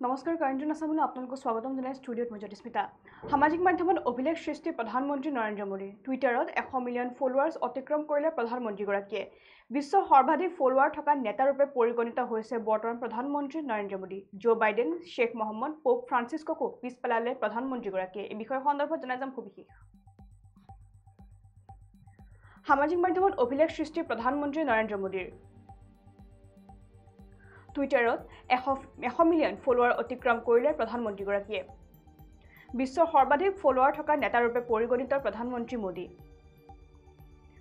নমস্কাৰ কাৰেণ্ট আছামলৈ আপোনালোকক স্বাগতম জনাই ষ্টুডিঅ'ত মই জ্যোতিস্মিতা। সামাজিক মাধ্যমত অভিলেখ সৃষ্টি প্ৰধানমন্ত্ৰী নৰেন্দ্ৰ মোদী। টুইটাৰত 100 মিলিয়ন ফলোৱাৰ্ছ অতিক্ৰম কৰিলে প্ৰধানমন্ত্ৰীগৰাকীয়ে। বিশ্বৰ সৰ্বাধিক ফলোৱাৰ থকা নেতাৰূপে পৰিগণিত হৈছে বৰ্তমান প্ৰধানমন্ত্ৰী Narendra Modi. Joe Biden, Sheikh Mohammed, Pope ফ্ৰান্সিস্কোকো পিছ পেলালে প্ৰধানমন্ত্ৰীগৰাকীয়ে। এই বিষয়ে সন্দৰ্ভত জনাই যাম সবিশেষ। সামাজিক মাধ্যমত অভিলেখ সৃষ্টি প্ৰধানমন্ত্ৰী নৰেন্দ্ৰ মোদীৰ। টুইটাৰত 100 মিলিয়ন ফলোৱাৰ অতিক্ৰম কৰিলে প্ৰধানমন্ত্ৰীগৰাকীয়ে। বিশ্বৰ সৰ্বাধিক ফলোৱাৰ থকা নেতাৰূপে পৰিগণিত প্ৰধানমন্ত্ৰী Modi.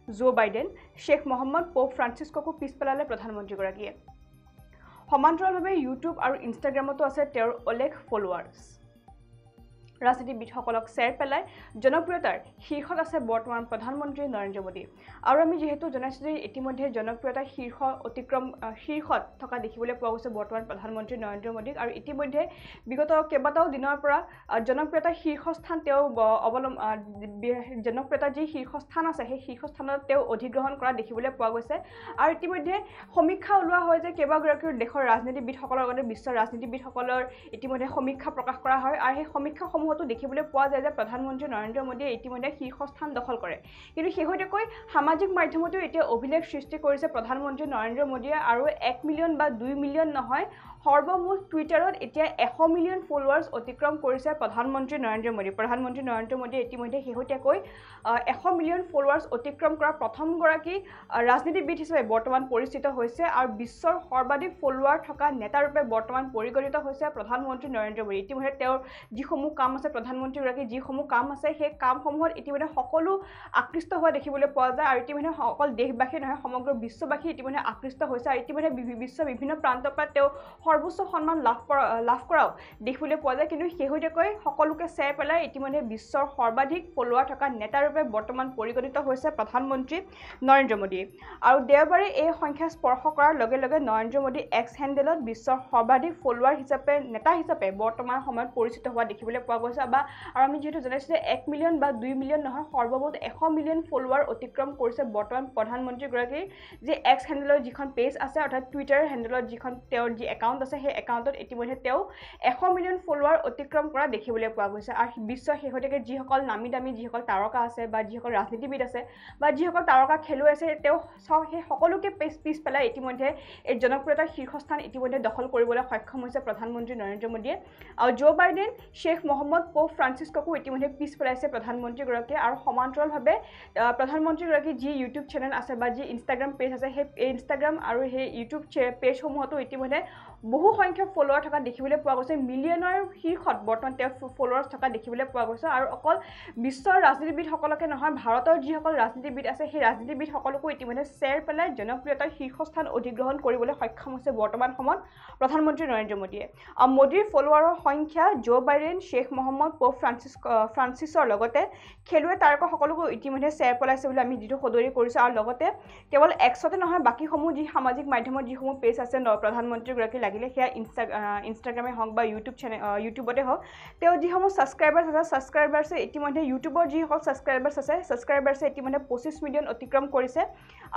Joe Biden, Sheikh Mohammed, Pope ফ্ৰান্সিস্কোকো পিছ পেলালে প্ৰধানমন্ত্ৰীগৰাকীয়ে। সমান্তৰালভাৱে ইউটিউব আৰু ইনষ্টাগ্ৰামতো আছে তেওঁৰ অলেখ ফলোৱাৰ্ছ। ৰাজনীতিবিদসকলক চেৰ পেলাই জনপ্ৰিয়তাৰ শীৰ্ষত আছে বৰ্তমান প্ৰধানমন্ত্ৰী নৰেন্দ্ৰ মোদী। আৰু আমি যিহেতু জনাইছোঁ যে ইতিমধ্যে জনপ্ৰিয়তাৰ শীৰ্ষত থকা দেখিবলৈ পোৱা গৈছে বৰ্তমান প্ৰধানমন্ত্ৰী নৰেন্দ্ৰ মোদীক। আৰু ইতিমধ্যে বিগত কেইবাটাও দিনৰ পৰা জনপ্ৰিয়তাৰ শীৰ্ষস্থান তেওঁ জনপ্ৰিয়তাৰ যি শীৰ্ষস্থান আছে সেই শীৰ্ষস্থানত তেওঁ অধিগ্ৰহণ কৰা দেখিবলৈ পোৱা গৈছে। আৰু ইতিমধ্যে সমীক্ষা ওলোৱা হয় যে কেইবাগৰাকীও দেশৰ ৰাজনীতিবিদসকলৰ লগতে বিশ্বৰ ৰাজনীতিবিদসকলৰ ইতিমধ্যে সমীক্ষা প্ৰকাশ কৰা হয়। আৰু সেই সমীক্ষাসমূহতো দেখিবলৈ পোৱা যায় যে প্ৰধানমন্ত্ৰী নৰেন্দ্ৰ মোদীয়ে ইতিমধ্যে শীৰ্ষস্থান দখল কৰে। কিন্তু শেহতীয়াকৈ সামাজিক মাধ্যমতো এতিয়া অভিলেখ সৃষ্টি কৰিছে প্ৰধানমন্ত্ৰী নৰেন্দ্ৰ মোদীয়ে। আৰু 1 মিলিয়ন বা 2 মিলিয়ন নহয়, সৰ্বমুঠ টুইটাৰত এতিয়া 100 মিলিয়ন ফলোৱাৰ্ছ অতিক্ৰম কৰিছে প্ৰধানমন্ত্ৰী নৰেন্দ্ৰ মোদী। প্ৰধানমন্ত্ৰী নৰেন্দ্ৰ মোদীয়ে ইতিমধ্যে শেহতীয়াকৈ 100 মিলিয়ন ফলোৱাৰ্ছ অতিক্ৰম কৰা প্ৰথমগৰাকী ৰাজনীতিবিদ হিচাপে বৰ্তমান পৰিচিত হৈছে। আৰু বিশ্বৰ সৰ্বাধিক ফলোৱাৰ থকা নেতাৰূপে বৰ্তমান পৰিগণিত হৈছে প্ৰধানমন্ত্ৰী নৰেন্দ্ৰ মোদী। ইতিমধ্যে তেওঁৰ যিসমূহ কাম আছে, প্ৰধানমন্ত্ৰীগৰাকীৰ যিসমূহ কাম আছে সেই কামসমূহত ইতিমধ্যে সকলো আকৃষ্ট হোৱা দেখিবলৈ পোৱা যায়। আৰু ইতিমধ্যে অকল দেশবাসী নহয়, সমগ্ৰ বিশ্ববাসী ইতিমধ্যে আকৃষ্ট হৈছে। আৰু ইতিমধ্যে বিশ্বৰ বিভিন্ন প্ৰান্তৰ পৰা তেওঁ সৰ্বোচ্চ সন্মান লাভ কৰাও দেখিবলৈ পোৱা যায়। কিন্তু শেহতীয়াকৈ সকলোকে চেৰ পেলাই ইতিমধ্যে বিশ্বৰ সৰ্বাধিক ফলোৱাৰ থকা নেতাৰূপে বৰ্তমান পৰিগণিত হৈছে প্ৰধানমন্ত্ৰী নৰেন্দ্ৰ মোদী। আৰু দেওবাৰে এই সংখ্যা স্পৰ্শ কৰাৰ লগে লগে নৰেন্দ্ৰ মোদী এক্স হেণ্ডেলত বিশ্বৰ সৰ্বাধিক ফলোৱাৰ নেতা হিচাপে বৰ্তমান সময়ত পৰিচিত হোৱা দেখিবলৈ পোৱা গৈছে। আৰু আমি যিহেতু জনাইছোঁ যে 1 মিলিয়ন বা 2 মিলিয়ন নহয়, সৰ্বমুঠ 100 মিলিয়ন ফলোৱাৰ অতিক্ৰম কৰিছে বৰ্তমান প্ৰধানমন্ত্ৰীগৰাকীৰ যি এক্স হেণ্ডেলৰ যিখন পেজ আছে, অৰ্থাৎ টুইটাৰ হেণ্ডেলত যিখন তেওঁৰ যি একাউণ্ট আছে সেই একাউণ্টত ইতিমধ্যে তেওঁ 100 মিলিয়ন ফলোৱাৰ অতিক্ৰম কৰা দেখিবলৈ পোৱা গৈছে। আৰু বিশ্বৰ শেহতীয়াকৈ যিসকল নামী দামী যিসকল তাৰকা আছে বা যিসকল ৰাজনীতিবিদ আছে বা যিসকল তাৰকা খেলুৱৈ আছে, তেওঁ সেই সকলোকে পিছ পেলাই ইতিমধ্যে এই জনপ্ৰিয়তাৰ শীৰ্ষস্থান ইতিমধ্যে দখল কৰিবলৈ সক্ষম হৈছে প্ৰধানমন্ত্ৰী নৰেন্দ্ৰ মোদীয়ে। আৰু Joe Biden, Sheikh Mohammed, Pope ফ্ৰান্সিস্কোকো ইতিমধ্যে পিছ পেলাইছে প্ৰধানমন্ত্ৰীগৰাকীয়ে। আৰু সমান্তৰালভাৱে প্ৰধানমন্ত্ৰীগৰাকীৰ যি ইউটিউব চেনেল আছে বা যি ইনষ্টাগ্ৰাম পেজ আছে, সেই ইনষ্টাগ্ৰাম আৰু সেই ইউটিউব পেজসমূহতো ইতিমধ্যে বহু সংখ্যক ফলোৱাৰ থকা দেখিবলৈ পোৱা গৈছে। মিলিয়নৰ শীৰ্ষত বৰ্তমান তেওঁ ফলোৱাৰ্ছ থকা দেখিবলৈ পোৱা গৈছে। আৰু অকল বিশ্বৰ ৰাজনীতিবিদসকলকে নহয়, ভাৰতৰ যিসকল ৰাজনীতিবিদ আছে সেই ৰাজনীতিবিদসকলকো ইতিমধ্যে চেৰ পেলাই জনপ্ৰিয়তাৰ শীৰ্ষস্থান অধিগ্ৰহণ কৰিবলৈ সক্ষম হৈছে বৰ্তমান সময়ত প্ৰধানমন্ত্ৰী নৰেন্দ্ৰ মোদীয়ে। মোদীৰ ফলোৱাৰৰ সংখ্যা Joe Biden, Sheikh Mohammed, Pope ফ্ৰান্সিছৰ লগতে খেলুৱৈ তাৰকাসকলকো ইতিমধ্যে চেৰ পেলাইছে বুলি আমি যিটো সদৰি কৰিছোঁ। আৰু লগতে কেৱল এক্সতে নহয়, বাকীসমূহ যি সামাজিক মাধ্যমত যিসমূহ পেজ আছে প্ৰধানমন্ত্ৰীগৰাকী লাগিলে সেয়া ইনষ্টাগ্ৰামে হওক বা ইউটিউবতে হওক, তেওঁ যিসমূহ ছাবস্ক্ৰাইবাৰ্ছে ইতিমধ্যে ইউটিউবৰ যিসকল ছাবস্ক্ৰাইবাৰ্ছে ইতিমধ্যে 25 মিলিয়ন অতিক্ৰম কৰিছে।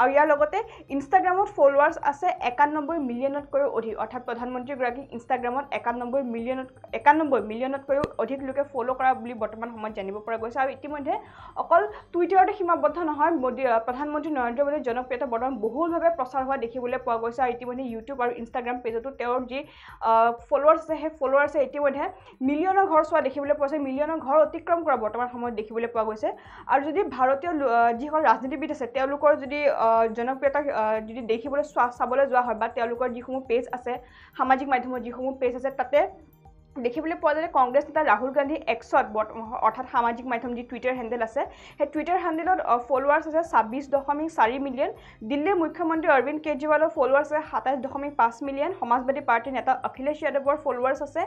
আৰু ইয়াৰ লগতে ইনষ্টাগ্ৰামত ফলোৱাৰ্ছ আছে 91 মিলিয়নতকৈও অধিক, অৰ্থাৎ প্ৰধানমন্ত্ৰীগৰাকীক ইনষ্টাগ্ৰামত 91 মিলিয়নতকৈও অধিক লোকে ফ'ল' কৰা বুলি বৰ্তমান সময়ত জানিব পৰা গৈছে। আৰু ইতিমধ্যে অকল টুইটাৰতে সীমাবদ্ধ নহয়, প্ৰধানমন্ত্ৰী নৰেন্দ্ৰ মোদীৰ জনপ্ৰিয়তা বৰ্তমান বহুলভাৱে প্ৰচাৰ হোৱা দেখিবলৈ পোৱা গৈছে। আৰু ইতিমধ্যে ইউটিউব আৰু ইনষ্টাগ্ৰাম পেজতো তেওঁৰ যি ফলোৱাৰ্ছ আছে সেই ফলোৱাৰ্ছে ইতিমধ্যে মিলিয়নৰ ঘৰ চোৱা দেখিবলৈ পোৱা গৈছে, মিলিয়নৰ ঘৰ অতিক্ৰম কৰা বৰ্তমান সময়ত দেখিবলৈ পোৱা গৈছে। আৰু যদি ভাৰতীয় যিসকল ৰাজনীতিবিদ আছে তেওঁলোকৰ যদি জনপ্ৰিয়তা যদি চাবলৈ যোৱা হয় বা তেওঁলোকৰ যিসমূহ পেজ আছে, সামাজিক মাধ্যমত যিসমূহ পেজ আছে, তাতে দেখিবলৈ পোৱা যায় কংগ্ৰেছ নেতা ৰাহুল গান্ধী এক্সত অৰ্থাৎ সামাজিক মাধ্যম যি টুইটাৰ হেণ্ডেল আছে সেই টুইটাৰ হেণ্ডেলত ফলোৱাৰ্ছ আছে 26.4 মিলিয়ন। দিল্লীৰ মুখ্যমন্ত্ৰী অৰবিন্দ কেজৰিৱালৰ ফলোৱাৰ্ছ আছে 27.5 মিলিয়ন। সমাজবাদী পাৰ্টীৰ নেতা অখিলেশ যাদৱৰ ফলোৱাৰ্ছ আছে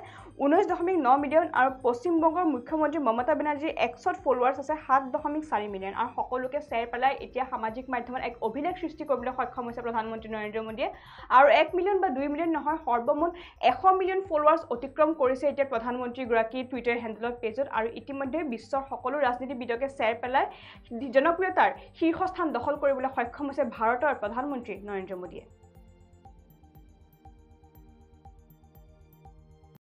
19.9 মিলিয়ন। আৰু পশ্চিমবংগৰ মুখ্যমন্ত্ৰী মমতা বেনাৰ্জীৰ এক্সত ফলোৱাৰ্ছ আছে 7.4 মিলিয়ন। আৰু সকলোকে চেৰ পেলাই এতিয়া সামাজিক মাধ্যমত এক অভিলেখ সৃষ্টি কৰিবলৈ সক্ষম হৈছে প্ৰধানমন্ত্ৰী নৰেন্দ্ৰ মোদীয়ে। আৰু 1 মিলিয়ন বা 2 মিলিয়ন নহয়, সৰ্বমুঠ 100 মিলিয়ন ফলোৱাৰ্ছ অতিক্ৰম কৰিছে এতিয়া প্ৰধানমন্ত্ৰীগৰাকী টুইটাৰ হেণ্ডেলৰ পেজত। আৰু ইতিমধ্যে বিশ্বৰ সকলো ৰাজনীতিবিদকে চেৰ পেলাই জনপ্ৰিয়তাৰ শীৰ্ষস্থান দখল কৰিবলৈ সক্ষম হৈছে ভাৰতৰ প্ৰধানমন্ত্ৰী নৰেন্দ্ৰ মোদীয়ে।